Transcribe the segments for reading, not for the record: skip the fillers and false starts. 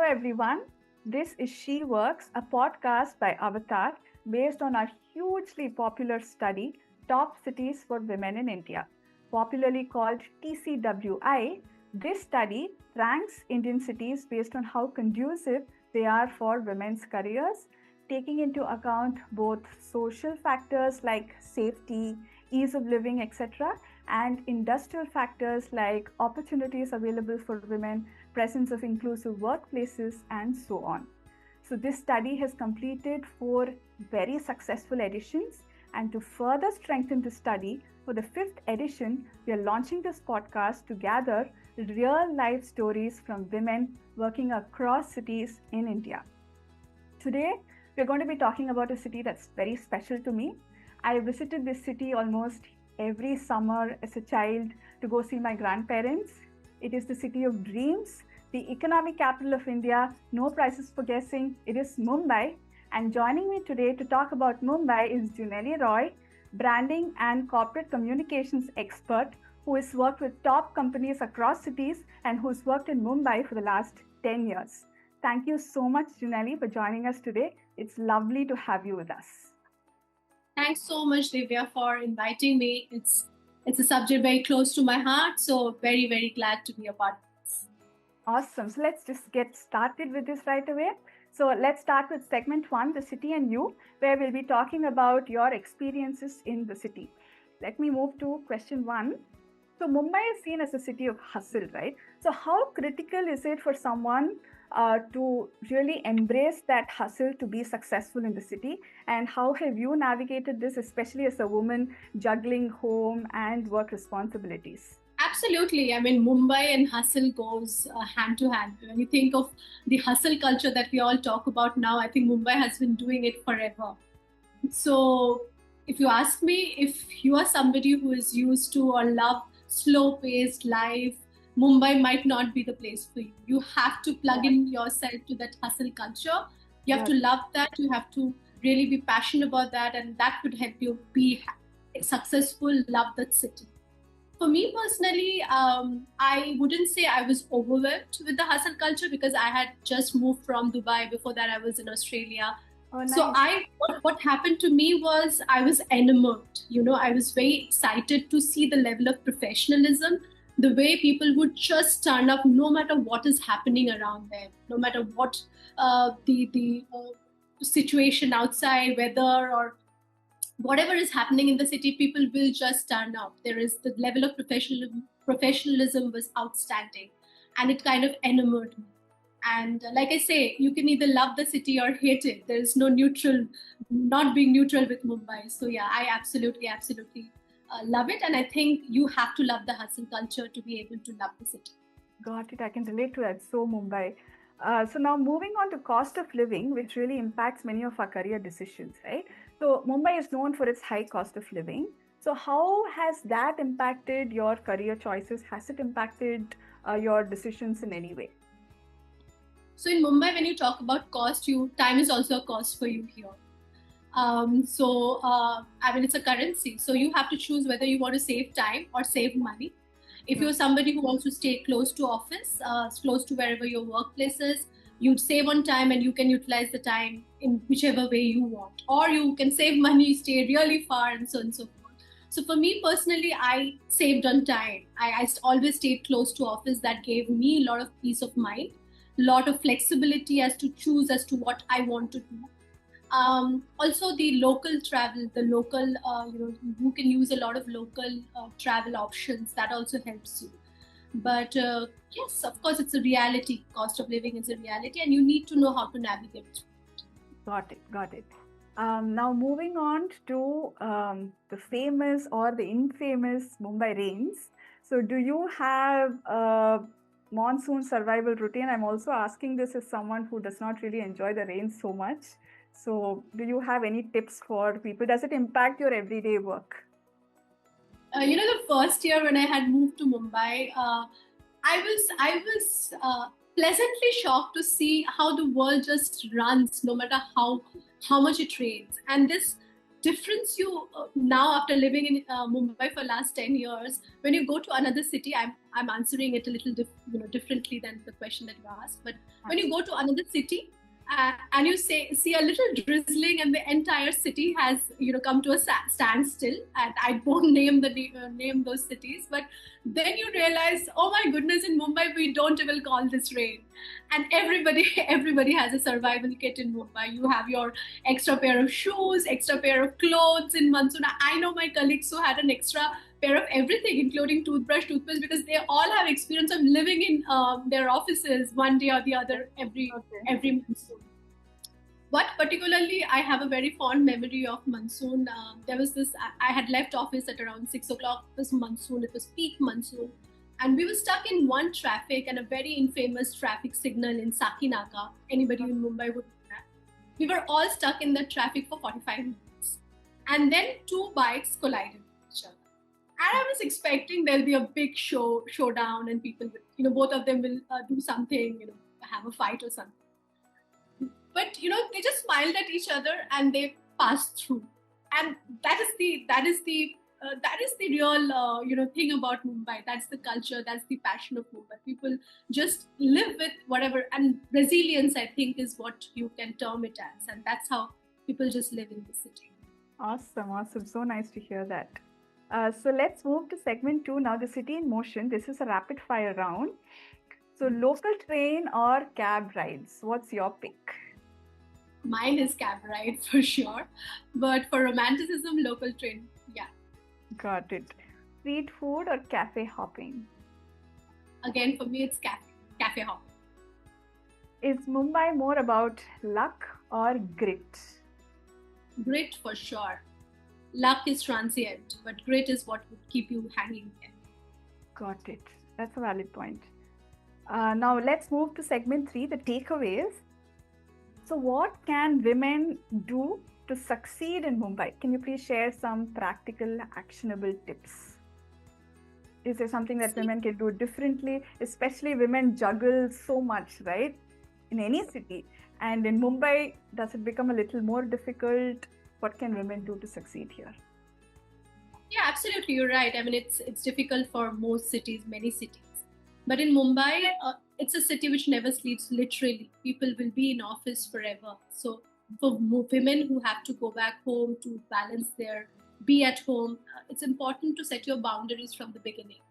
everyone. This is She Works, a podcast by Avatar based on our hugely popular study, Top Cities for Women in India, popularly called TCWI. This study ranks Indian cities based on how conducive they are for women's careers, taking into account both social factors like safety, ease of living, etc., and industrial factors like opportunities available for women, presence of inclusive workplaces, and so on. So, this study has completed 4 very successful editions. And to further strengthen the study, for the 5th edition, we are launching this podcast to gather real life stories from women working across cities in India. Today, we're going to be talking about a city that's very special to me. I visited this city almost every summer as a child to go see my grandparents. It is the city of dreams, the economic capital of India, no prizes for guessing. It is Mumbai. And joining me today to talk about Mumbai is Juneli Roy, branding and corporate communications expert who has worked with top companies across cities and who's worked in Mumbai for the last 10 years. Thank you so much, Juneli, for joining us today. It's lovely to have you with us. Thanks so much, Divya, for inviting me. It's a subject very close to my heart, so very, very glad to be a part of this. Awesome. So let's just get started with this right away. So let's start with segment 1, the city and you, where we'll be talking about your experiences in the city. Let me move to question 1. So Mumbai is seen as a city of hustle, right? So how critical is it for someone to really embrace that hustle to be successful in the city? And how have you navigated this, especially as a woman juggling home and work responsibilities? Absolutely. I mean, Mumbai and hustle goes hand to hand. When you think of the hustle culture that we all talk about now, I think Mumbai has been doing it forever. So if you ask me, if you are somebody who is used to or love slow-paced life, Mumbai might not be the place for you. You have to plug in yourself to that hustle culture. You have to love that. You have to really be passionate about that, and that could help you be successful, love that city. For me personally, I wouldn't say I was overwhelmed with the hustle culture because I had just moved from Dubai. Before that, I was in Australia. Oh, nice. So what happened to me was I was enamored. I was very excited to see the level of professionalism, the way people would just turn up no matter what is happening around them, no matter what the situation outside, weather or whatever is happening in the city, people will just turn up. There is the level of professionalism was outstanding, and it kind of enamored me. And like I say, you can either love the city or hate it. There is no not being neutral with Mumbai. So yeah, I absolutely love it. And I think you have to love the hustle culture to be able to love the city. Got it. I can relate to that. So Mumbai. So now moving on to cost of living, which really impacts many of our career decisions, right? So Mumbai is known for its high cost of living. So how has that impacted your career choices? Has it impacted your decisions in any way? So in Mumbai, when you talk about cost, time is also a cost for you here. I mean, it's a currency. So you have to choose whether you want to save time or save money. If you're somebody who wants to stay close to office, close to wherever your workplace is, you'd save on time and you can utilize the time in whichever way you want. Or you can save money, stay really far, and so on and so forth. So for me personally, I saved on time. I always stayed close to office. That gave me a lot of peace of mind, a lot of flexibility as to choose as to what I want to do. Also the local travel, you can use a lot of local travel options. That also helps you. But yes, of course, it's a reality. Cost of living is a reality, and you need to know how to navigate it. Got it. Now moving on to the famous or the infamous Mumbai rains. So do you have a monsoon survival routine? I'm also asking this as someone who does not really enjoy the rain so much. So do you have any tips for people? Does it impact your everyday work? The first year when I had moved to Mumbai, I was pleasantly shocked to see how the world just runs no matter how much it rains. And this difference you now after living in Mumbai for last 10 years, when you go to another city, I'm answering it a little differently than the question that you asked, but when you go to another city and you see a little drizzling and the entire city has come to a standstill, and I won't name those cities, but then you realize, oh my goodness, in Mumbai we don't even call this rain, and everybody has a survival kit in Mumbai. You have your extra pair of shoes, extra pair of clothes in monsoon. I know my colleagues who had an extra pair of everything, including toothpaste, because they all have experience of living in their offices one day or the other every monsoon. But particularly, I have a very fond memory of monsoon. There was this, I had left office at around 6 o'clock. It was monsoon, it was peak monsoon. And we were stuck in one traffic and a very infamous traffic signal in Sakinaka. Anybody in Mumbai would know that. We were all stuck in the traffic for 45 minutes. And then two bikes collided with each other. And I was expecting there'll be a big showdown, and people will, both of them will do something, have a fight or something. But they just smiled at each other and they passed through. And that is the real thing about Mumbai. That's the culture. That's the passion of Mumbai. People just live with whatever, and resilience, I think, is what you can term it as, and that's how people just live in the city. Awesome. So nice to hear that. So let's move to segment 2 now. The city in motion. This is a rapid fire round. So local train or cab rides? What's your pick? Mine is cab ride for sure, but for romanticism, local train. Yeah. Got it. Street food or cafe hopping? Again, for me, it's cafe hopping. Is Mumbai more about luck or grit? Grit for sure. Luck is transient, but grit is what would keep you hanging there. Got it. That's a valid point. Now let's move to segment 3, the takeaways. So what can women do to succeed in Mumbai? Can you please share some practical, actionable tips? Is there something that women can do differently? Especially women juggle so much, right? In any city. And in Mumbai, does it become a little more difficult? What can women do to succeed here? Yeah, absolutely. You're right. I mean, it's difficult for most cities, many cities. But in Mumbai, it's a city which never sleeps, literally. People will be in office forever. So for women who have to go back home to be at home, it's important to set your boundaries from the beginning.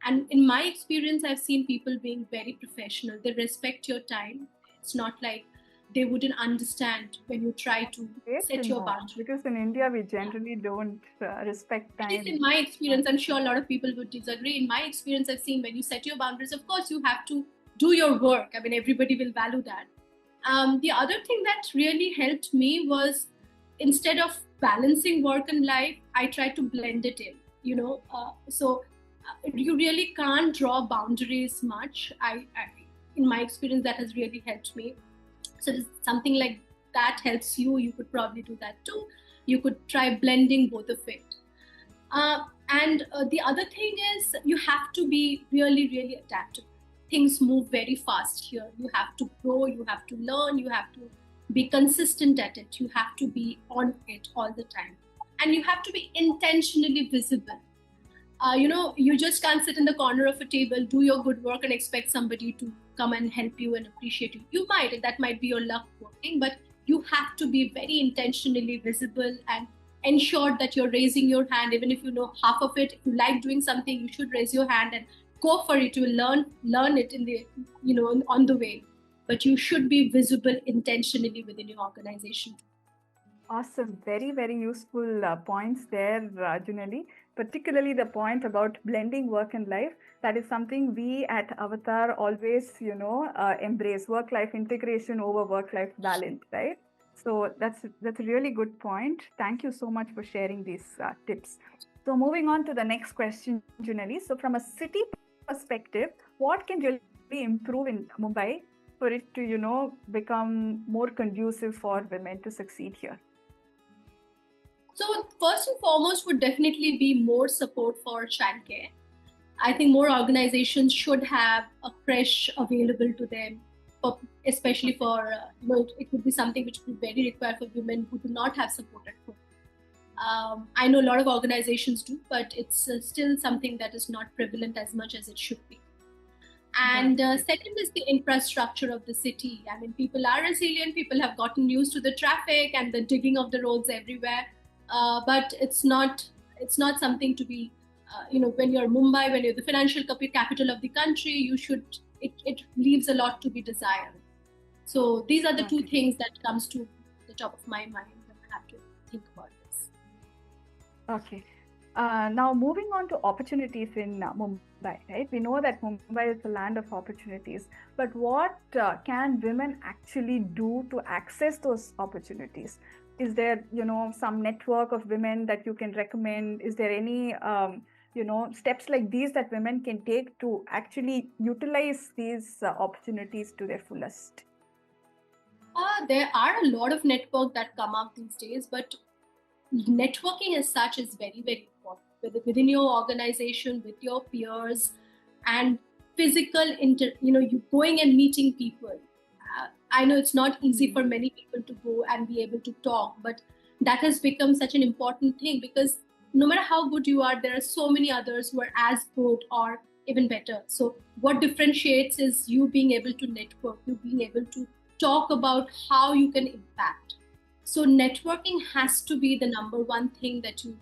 And in my experience, I've seen people being very professional. They respect your time. It's not like they wouldn't understand when you try to set your boundaries. Because in India, we generally don't respect time. At least in my experience, I'm sure a lot of people would disagree. In my experience, I've seen when you set your boundaries, of course, you have to do your work. I mean, everybody will value that. The other thing that really helped me was, instead of balancing work and life, I tried to blend it in, so you really can't draw boundaries much. In my experience, that has really helped me. So something like that helps you. You could probably do that too. You could try blending both of it. And the other thing is, you have to be really, really adaptable. Things move very fast here. You have to grow, you have to learn, you have to be consistent at it. You have to be on it all the time. And you have to be intentionally visible. You just can't sit in the corner of a table, do your good work and expect somebody to come and help you and appreciate you. You might, that might be your luck working, but you have to be very intentionally visible and ensure that you're raising your hand. Even if you know half of it, if you like doing something, you should raise your hand and go for it. You learn it in the, on the way. But you should be visible intentionally within your organization. Awesome. Very, very useful points there, Junali. Particularly the point about blending work and life. That is something we at Avatar always, embrace, work-life integration over work-life balance, right? So that's a really good point. Thank you so much for sharing these tips. So moving on to the next question, Junali. So from a city perspective, what can really improve in Mumbai for it to, become more conducive for women to succeed here? So first and foremost would definitely be more support for childcare. I think more organizations should have a creche available to them, especially for, it would be something which would be very required for women who do not have support at home. I know a lot of organizations do, but it's still something that is not prevalent as much as it should be. And second is the infrastructure of the city. I mean, people are resilient. People have gotten used to the traffic and the digging of the roads everywhere. But it's not something to be, when you're Mumbai, when you're the financial capital of the country, it leaves a lot to be desired. So these are the two things that comes to the top of my mind when I have to think about this. Okay. Now moving on to opportunities in Mumbai, right? We know that Mumbai is a land of opportunities, but what can women actually do to access those opportunities? Is there, some network of women that you can recommend? Is there any, steps like these that women can take to actually utilize these opportunities to their fullest? There are a lot of network that come up these days, but networking as such is very, very important within your organization, with your peers, and physical you going and meeting people. I know it's not easy for many people to go and be able to talk, but that has become such an important thing, because no matter how good you are, there are so many others who are as good or even better. So what differentiates is you being able to network, you being able to talk about how you can impact. So networking has to be the number one thing that you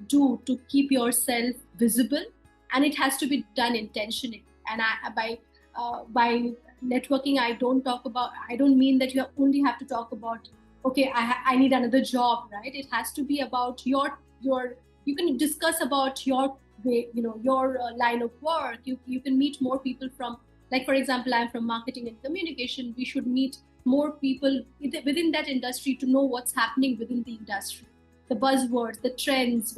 do to keep yourself visible, and it has to be done intentionally. And by networking, I don't mean that you only have to talk about, okay, I need another job, right? It has to be about your you can discuss about your way, your line of work. You can meet more people from, like, for example, I'm from marketing and communication. We should meet more people within that industry to know what's happening within the industry, the buzzwords, the trends,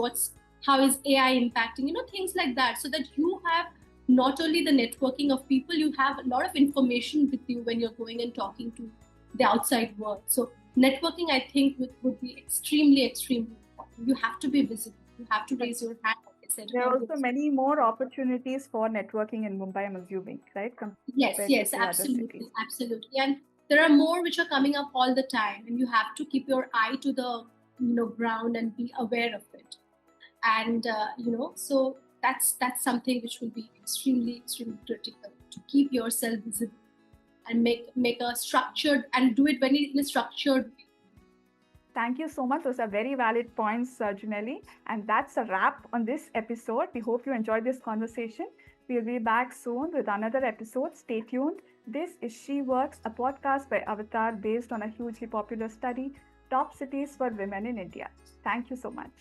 how is AI impacting, things like that, so that you have not only the networking of people, you have a lot of information with you when you're going and talking to the outside world. So networking, I think, would be extremely, extremely important. You have to be visible. You have to raise your hand. There are also many more opportunities for networking in Mumbai, I'm assuming, right? Yes, absolutely. And there are more which are coming up all the time, and you have to keep your eye to the ground and be aware of it. And so that's something which will be extremely, extremely critical, to keep yourself visible and make a structured, and do it in a structured way. Thank you so much. Those are very valid points, Juneli. And that's a wrap on this episode. We hope you enjoyed this conversation. We'll be back soon with another episode. Stay tuned. This is She Works, a podcast by Avatar based on a hugely popular study, Top Cities for Women in India. Thank you so much.